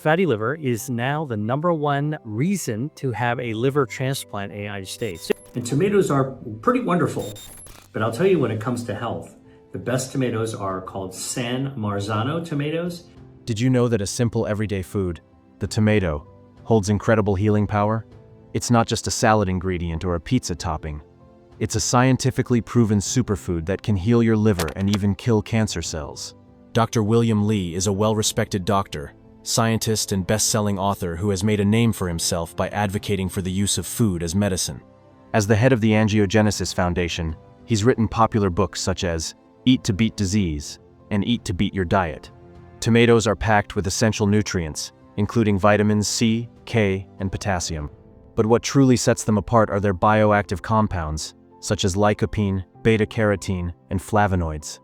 Fatty liver is now the #1 reason to have a liver transplant in the United States. And tomatoes are pretty wonderful, but I'll tell you when it comes to health, the best tomatoes are called San Marzano tomatoes. Did you know that a simple everyday food, the tomato, holds incredible healing power? It's not just a salad ingredient or a pizza topping. It's a scientifically proven superfood that can heal your liver and even kill cancer cells. Dr. William Li is a well-respected doctor, scientist and best-selling author who has made a name for himself by advocating for the use of food as medicine. As the head of the Angiogenesis Foundation, he's written popular books such as Eat to Beat Disease and Eat to Beat Your Diet. Tomatoes are packed with essential nutrients, including vitamins C, K, and potassium. But what truly sets them apart are their bioactive compounds, such as lycopene, beta-carotene, and flavonoids.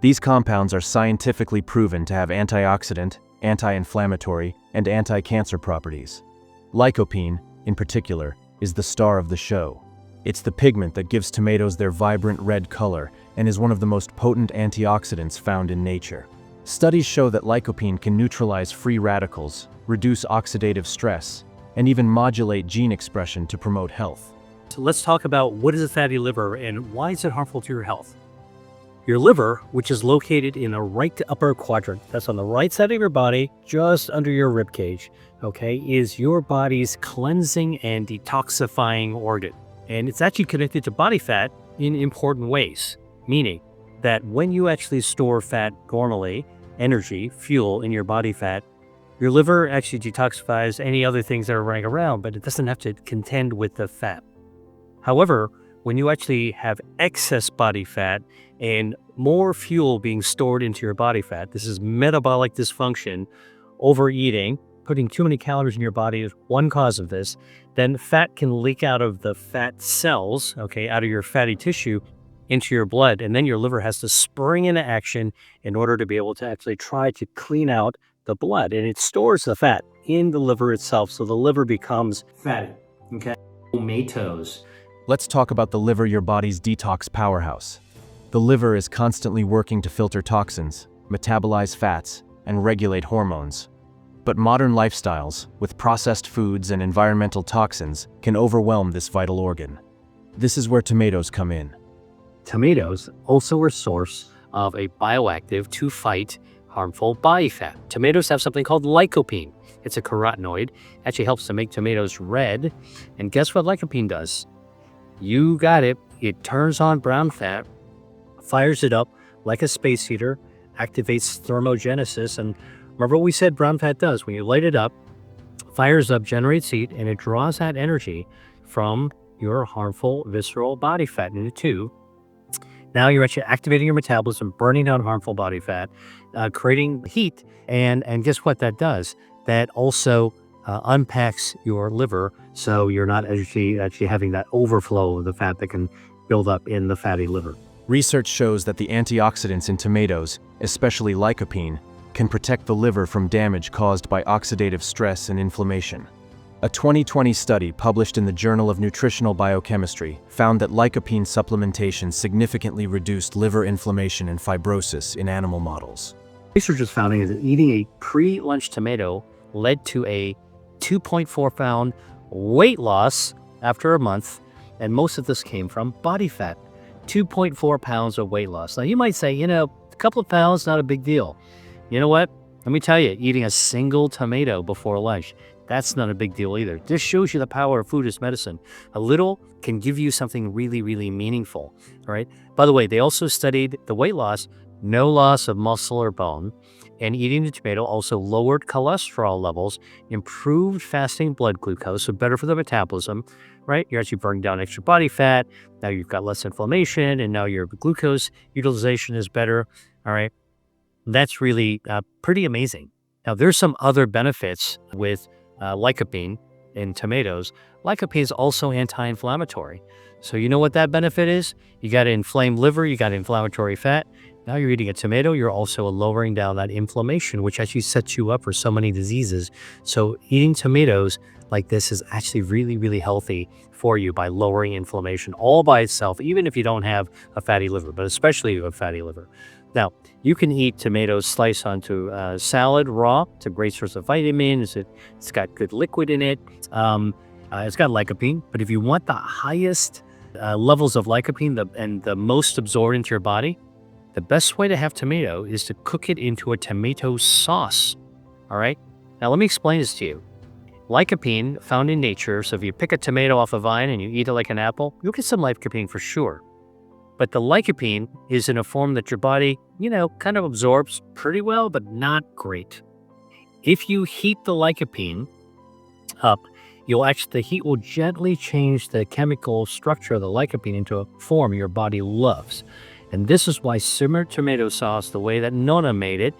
These compounds are scientifically proven to have antioxidant, anti-inflammatory, and anti-cancer properties. Lycopene, in particular, is the star of the show. It's the pigment that gives tomatoes their vibrant red color and is one of the most potent antioxidants found in nature. Studies show that lycopene can neutralize free radicals, reduce oxidative stress, and even modulate gene expression to promote health. So let's talk about what is a fatty liver and why is it harmful to your health. Your liver, which is located in the right upper quadrant, that's on the right side of your body, just under your rib cage, okay, is your body's cleansing and detoxifying organ. And it's actually connected to body fat in important ways, meaning that when you actually store fat normally, energy, fuel in your body fat, your liver actually detoxifies any other things that are running around, but it doesn't have to contend with the fat. However, when you actually have excess body fat and more fuel being stored into your body fat, this is metabolic dysfunction, overeating, putting too many calories in your body is one cause of this, then fat can leak out of the fat cells, okay, out of your fatty tissue into your blood, and then your liver has to spring into action in order to be able to actually try to clean out the blood, and it stores the fat in the liver itself, so the liver becomes Fatty, okay? Tomatoes. Let's talk about the liver, your body's detox powerhouse. The liver is constantly working to filter toxins, metabolize fats, and regulate hormones. But modern lifestyles, with processed foods and environmental toxins, can overwhelm this vital organ. This is where tomatoes come in. Tomatoes also are a source of a bioactive to fight harmful body fat. Tomatoes have something called lycopene. It's a carotenoid. Actually helps to make tomatoes red. And guess what lycopene does? You got it. It turns on brown fat, fires it up like a space heater, activates thermogenesis. And remember what we said brown fat does? When you light it up, fires up, generates heat, and it draws that energy from your harmful visceral body fat into two. Now you're actually activating your metabolism, burning down harmful body fat, creating heat. And guess what that does? That also unpacks your liver, so you're not actually having that overflow of the fat that can build up in the fatty liver. Research shows that the antioxidants in tomatoes, especially lycopene, can protect the liver from damage caused by oxidative stress and inflammation. A 2020 study published in the Journal of Nutritional Biochemistry found that lycopene supplementation significantly reduced liver inflammation and fibrosis in animal models. Researchers found that eating a pre-lunch tomato led to a 2.4-pound weight loss after a month, and most of this came from body fat. 2.4 pounds of weight loss. Now you might say, a couple of pounds, not a big deal. You know what? Let me tell you, eating a single tomato before lunch, that's not a big deal either. This shows you the power of food as medicine. A little can give you something really, really meaningful, all right? By the way, they also studied the weight loss, no loss of muscle or bone, and eating the tomato also lowered cholesterol levels, improved fasting blood glucose, so better for the metabolism, right? You're actually burning down extra body fat. Now you've got less inflammation, and now your glucose utilization is better, all right? That's really pretty amazing. Now, there's some other benefits with lycopene in tomatoes. Lycopene is also anti-inflammatory. So you know what that benefit is? You got an inflamed liver, you got inflammatory fat. Now you're eating a tomato, you're also lowering down that inflammation, which actually sets you up for so many diseases. So eating tomatoes like this is actually really, really healthy for you by lowering inflammation all by itself, even if you don't have a fatty liver, but especially if you have fatty liver. Now, you can eat tomatoes sliced onto salad raw. It's a great source of vitamins. It's got good liquid in it. It's got lycopene. But if you want the highest levels of lycopene and the most absorbed into your body, the best way to have tomato is to cook it into a tomato sauce. All right? Now, let me explain this to you. Lycopene found in nature, so if you pick a tomato off a vine and you eat it like an apple, you'll get some lycopene for sure. But the lycopene is in a form that your body, kind of absorbs pretty well, but not great. If you heat the lycopene up, the heat will gently change the chemical structure of the lycopene into a form your body loves. And this is why simmered tomato sauce, the way that Nonna made it,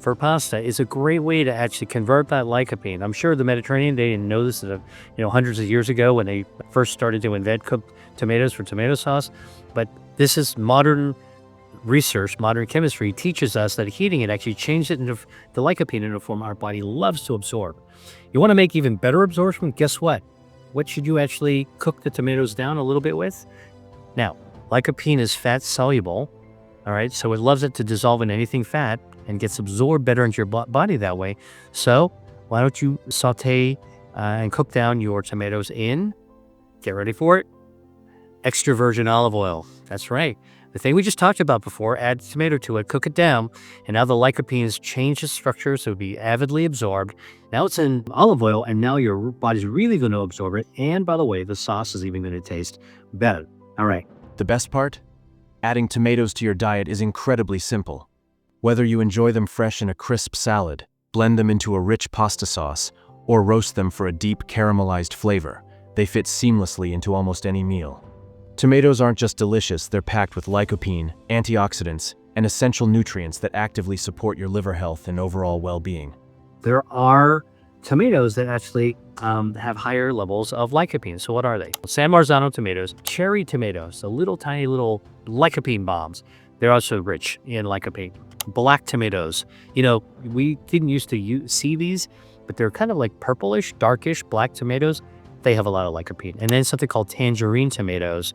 for pasta, is a great way to actually convert that lycopene. I'm sure the Mediterranean, they didn't know this, hundreds of years ago when they first started to invent cooked tomatoes for tomato sauce. But this is modern research, modern chemistry teaches us that heating it actually changes it into the lycopene into a form our body loves to absorb. You want to make even better absorption? Guess what? What should you actually cook the tomatoes down a little bit with? Now, lycopene is fat soluble, all right? So it loves it to dissolve in anything fat and gets absorbed better into your body that way. So why don't you saute and cook down your tomatoes in, get ready for it, extra virgin olive oil. That's right. The thing we just talked about before, add tomato to it, cook it down, and now the lycopene has changed its structure so it'll be avidly absorbed. Now it's in olive oil, and now your body's really going to absorb it. And by the way, the sauce is even going to taste better. All right. The best part? Adding tomatoes to your diet is incredibly simple. Whether you enjoy them fresh in a crisp salad, blend them into a rich pasta sauce, or roast them for a deep caramelized flavor, they fit seamlessly into almost any meal. Tomatoes aren't just delicious, they're packed with lycopene, antioxidants, and essential nutrients that actively support your liver health and overall well-being. There are tomatoes that actually have higher levels of lycopene. So what are they? San Marzano tomatoes, cherry tomatoes, the little tiny little lycopene bombs. They're also rich in lycopene. Black tomatoes. We didn't used to see these, but they're kind of like purplish, darkish black tomatoes. They have a lot of lycopene. And then something called tangerine tomatoes.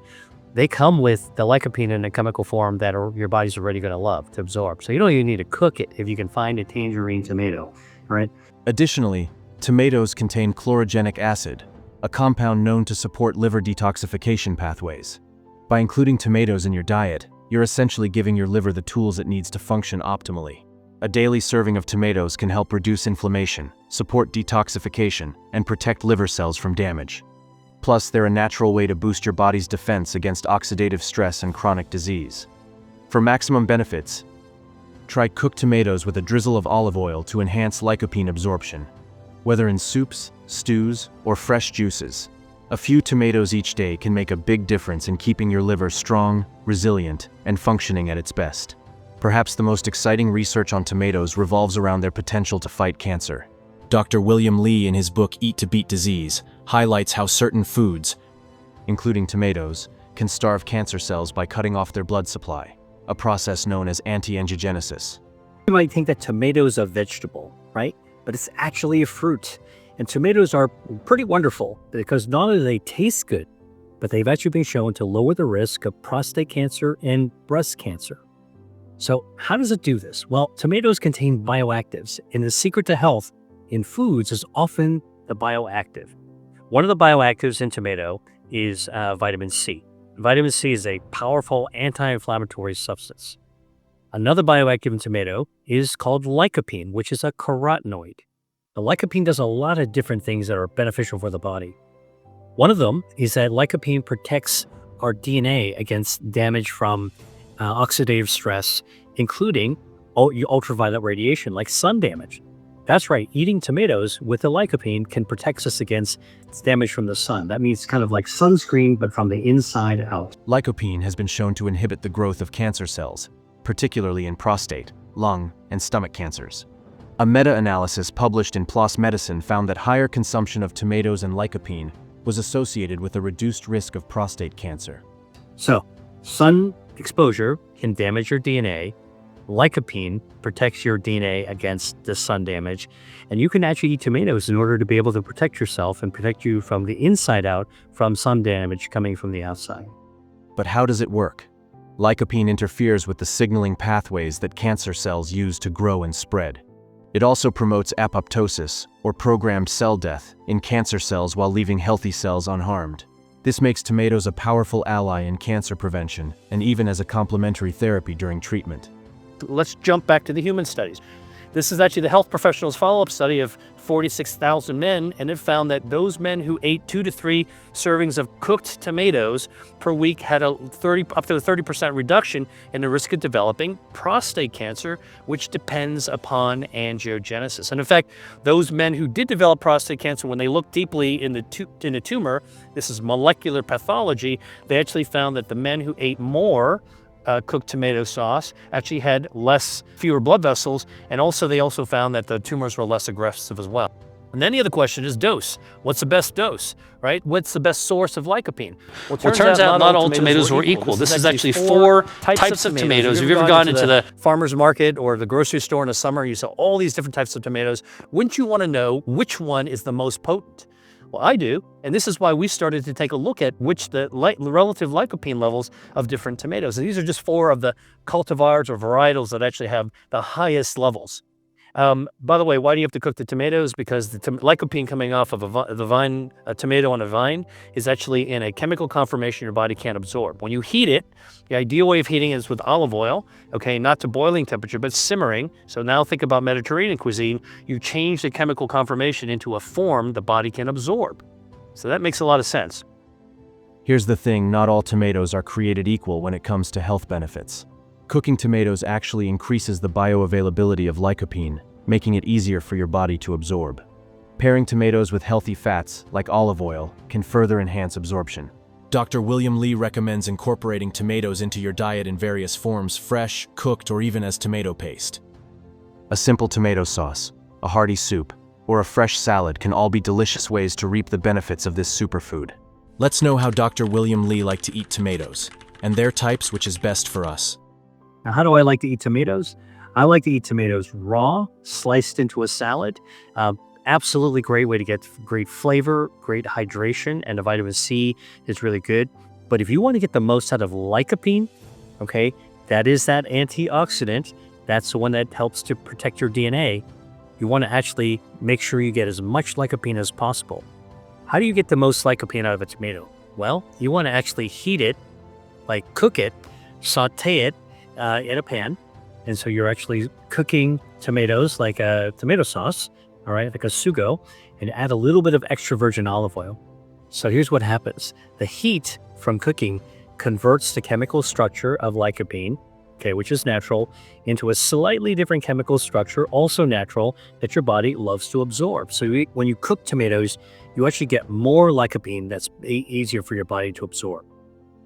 They come with the lycopene in a chemical form that your body's already going to love to absorb. So you don't even need to cook it if you can find a tangerine tomato, all right? Additionally, tomatoes contain chlorogenic acid, a compound known to support liver detoxification pathways. By including tomatoes in your diet, you're essentially giving your liver the tools it needs to function optimally. A daily serving of tomatoes can help reduce inflammation, support detoxification, and protect liver cells from damage. Plus, they're a natural way to boost your body's defense against oxidative stress and chronic disease. For maximum benefits, try cooked tomatoes with a drizzle of olive oil to enhance lycopene absorption. Whether in soups, stews, or fresh juices, a few tomatoes each day can make a big difference in keeping your liver strong, resilient, and functioning at its best. Perhaps the most exciting research on tomatoes revolves around their potential to fight cancer. Dr. William Lee, in his book Eat to Beat Disease, highlights how certain foods, including tomatoes, can starve cancer cells by cutting off their blood supply, a process known as anti-angiogenesis. You might think that tomato is a vegetable, right? But it's actually a fruit. And tomatoes are pretty wonderful because not only do they taste good, but they've actually been shown to lower the risk of prostate cancer and breast cancer. So how does it do this? Well, tomatoes contain bioactives, and the secret to health in foods is often the bioactive. One of the bioactives in tomato is vitamin C. Vitamin C is a powerful anti-inflammatory substance. Another bioactive in tomato is called lycopene, which is a carotenoid. The lycopene does a lot of different things that are beneficial for the body. One of them is that lycopene protects our DNA against damage from oxidative stress, including ultraviolet radiation, like sun damage. That's right, eating tomatoes with the lycopene can protect us against damage from the sun. That means kind of like sunscreen, but from the inside out. Lycopene has been shown to inhibit the growth of cancer cells, particularly in prostate, lung, and stomach cancers. A meta-analysis published in PLOS Medicine found that higher consumption of tomatoes and lycopene was associated with a reduced risk of prostate cancer. So, sun exposure can damage your DNA. Lycopene protects your DNA against the sun damage. And you can actually eat tomatoes in order to be able to protect yourself and protect you from the inside out from sun damage coming from the outside. But how does it work? Lycopene interferes with the signaling pathways that cancer cells use to grow and spread. It also promotes apoptosis, or programmed cell death, in cancer cells while leaving healthy cells unharmed. This makes tomatoes a powerful ally in cancer prevention and even as a complementary therapy during treatment. Let's jump back to the human studies. This is actually the health professionals follow-up study of 46,000 men, and it found that those men who ate 2 to 3 servings of cooked tomatoes per week had up to a 30% reduction in the risk of developing prostate cancer, which depends upon angiogenesis. And in fact, those men who did develop prostate cancer, when they looked deeply in the tumor, this is molecular pathology, they actually found that the men who ate more cooked tomato sauce actually had fewer blood vessels, and they also found that the tumors were less aggressive as well. And then the other question is dose. What's the best dose, right? What's the best source of lycopene? Well, it turns out not all tomatoes were equal. This is actually 4 types of tomatoes. Have you ever gone into the farmer's market or the grocery store in the summer and you saw all these different types of tomatoes? Wouldn't you want to know which one is the most potent? Well, I do, and this is why we started to take a look at the relative lycopene levels of different tomatoes. And these are just 4 of the cultivars or varietals that actually have the highest levels. By the way, why do you have to cook the tomatoes? Because the lycopene coming off of a tomato on a vine is actually in a chemical conformation your body can't absorb. When you heat it, the ideal way of heating is with olive oil, okay, not to boiling temperature, but simmering. So now think about Mediterranean cuisine. You change the chemical conformation into a form the body can absorb. So that makes a lot of sense. Here's the thing, not all tomatoes are created equal when it comes to health benefits. Cooking tomatoes actually increases the bioavailability of lycopene, making it easier for your body to absorb. Pairing tomatoes with healthy fats, like olive oil, can further enhance absorption. Dr. William Li recommends incorporating tomatoes into your diet in various forms, fresh, cooked, or even as tomato paste. A simple tomato sauce, a hearty soup, or a fresh salad can all be delicious ways to reap the benefits of this superfood. Let's know how Dr. William Li liked to eat tomatoes, and their types which is best for us. Now, how do I like to eat tomatoes? I like to eat tomatoes raw, sliced into a salad. Absolutely great way to get great flavor, great hydration, and the vitamin C is really good. But if you want to get the most out of lycopene, okay, that is that antioxidant. That's the one that helps to protect your DNA. You want to actually make sure you get as much lycopene as possible. How do you get the most lycopene out of a tomato? Well, you want to actually heat it, like cook it, saute it, in a pan. And so you're actually cooking tomatoes like a tomato sauce, all right, like a sugo, and add a little bit of extra virgin olive oil. So here's what happens. The heat from cooking converts the chemical structure of lycopene, okay, which is natural, into a slightly different chemical structure, also natural, that your body loves to absorb. So when you cook tomatoes, you actually get more lycopene that's easier for your body to absorb.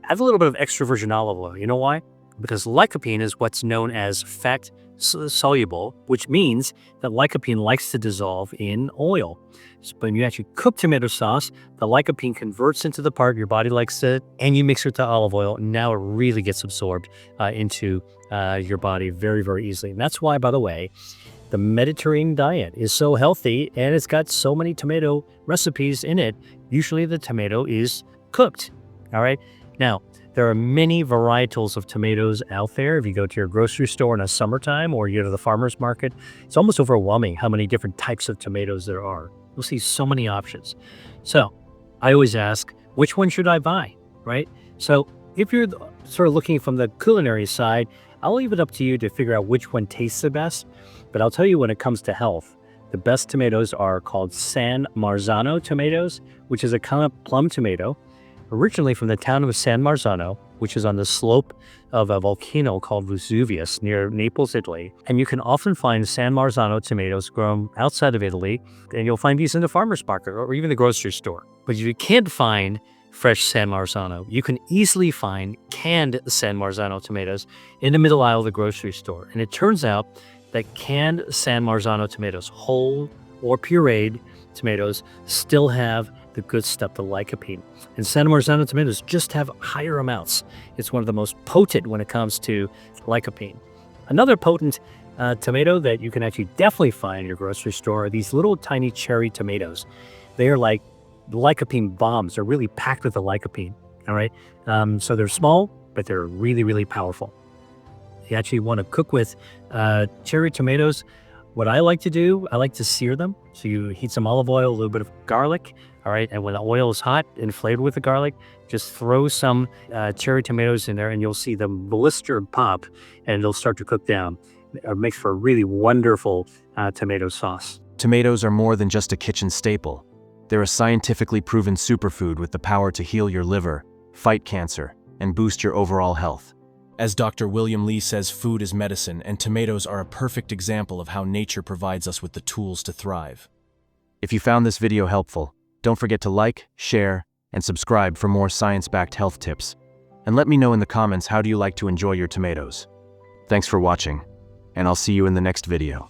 Add a little bit of extra virgin olive oil. You know why? Because lycopene is what's known as fat soluble, which means that lycopene likes to dissolve in oil. So when you actually cook tomato sauce, the lycopene converts into the part your body likes it, and you mix it with the olive oil. Now it really gets absorbed into your body very, very easily. And that's why, by the way, the Mediterranean diet is so healthy, and it's got so many tomato recipes in it. Usually the tomato is cooked, all right? Now, there are many varietals of tomatoes out there. If you go to your grocery store in the summertime or you go to the farmer's market, it's almost overwhelming how many different types of tomatoes there are. You'll see so many options. So I always ask, which one should I buy, right? So if you're sort of looking from the culinary side, I'll leave it up to you to figure out which one tastes the best. But I'll tell you, when it comes to health, the best tomatoes are called San Marzano tomatoes, which is a kind of plum tomato, originally from the town of San Marzano, which is on the slope of a volcano called Vesuvius near Naples, Italy. And you can often find San Marzano tomatoes grown outside of Italy, and you'll find these in the farmer's market or even the grocery store. But if you can't find fresh San Marzano, you can easily find canned San Marzano tomatoes in the middle aisle of the grocery store. And it turns out that canned San Marzano tomatoes, whole or pureed tomatoes, still have the good stuff, the lycopene. And San Marzano tomatoes just have higher amounts. It's one of the most potent when it comes to lycopene. Another potent tomato that you can actually definitely find in your grocery store are these little tiny cherry tomatoes. They are like lycopene bombs. They're really packed with the lycopene, all right? So they're small, but they're really, really powerful. You actually want to cook with cherry tomatoes. What I like to do, I like to sear them. So you heat some olive oil, a little bit of garlic, all right? And when the oil is hot and flavored with the garlic, just throw some cherry tomatoes in there and you'll see them blister and pop and they'll start to cook down. It makes for a really wonderful tomato sauce. Tomatoes are more than just a kitchen staple. They're a scientifically proven superfood with the power to heal your liver, fight cancer, and boost your overall health. As Dr. William Li says, food is medicine, and tomatoes are a perfect example of how nature provides us with the tools to thrive. If you found this video helpful, don't forget to like, share, and subscribe for more science-backed health tips. And let me know in the comments, how do you like to enjoy your tomatoes? Thanks for watching, and I'll see you in the next video.